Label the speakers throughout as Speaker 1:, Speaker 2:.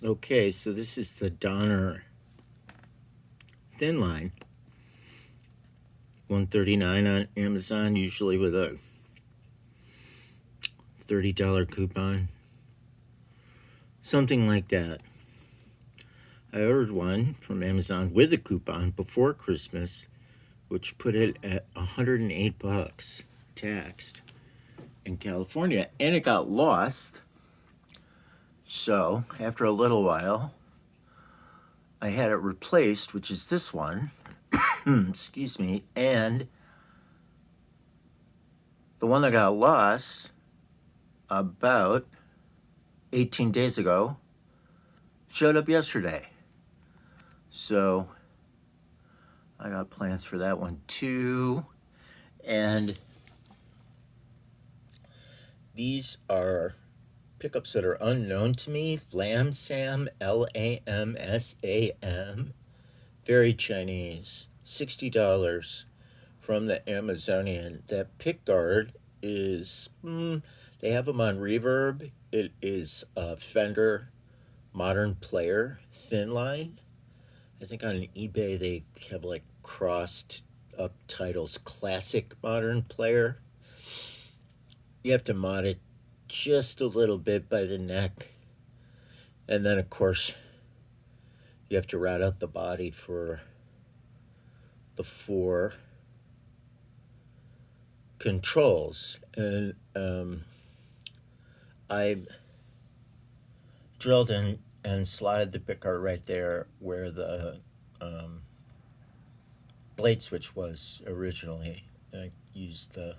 Speaker 1: Okay, so this is the Donner Thinline. $139 on Amazon, usually with a $30 coupon. Something like that. I ordered one from Amazon with a coupon before Christmas, which put it at $108 taxed in California, and it got lost. So after a little while, I had it replaced, which is this one. Excuse me. And the one that got lost about 18 days ago showed up yesterday. So I got plans for that one too. And these are pickups that are unknown to me. Lamsam, Lamsam. Very Chinese. $60 from the Amazonian. That pick guard is, they have them on Reverb. It is a Fender Modern Player Thinline. I think on eBay they have like crossed up titles, Classic Modern Player. You have to mod it just a little bit by the neck. And then, of course, you have to route out the body for the 4 controls. And I drilled in and slotted the pickguard right there where the blade switch was originally. I used the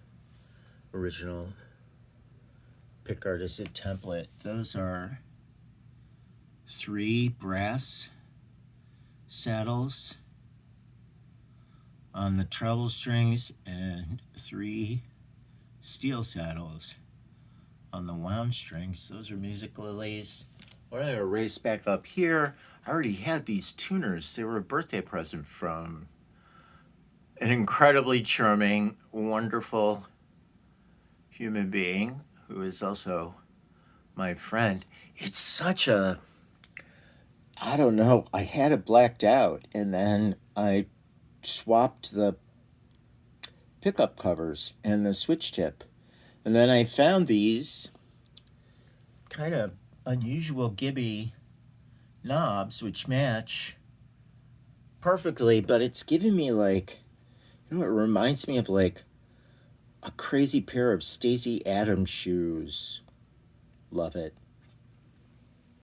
Speaker 1: original pickguard as a template. Those are 3 brass saddles on the treble strings and 3 steel saddles on the wound strings. Those are music lilies. What I erase back up here, I already had these tuners. They were a birthday present from an incredibly charming, wonderful human being who is also my friend. It's such a, I don't know, I had it blacked out and then I swapped the pickup covers and the switch tip. And then I found these kind of unusual Gibby knobs which match perfectly, but it's giving me like, it reminds me of like a crazy pair of Stacey Adams shoes. Love it.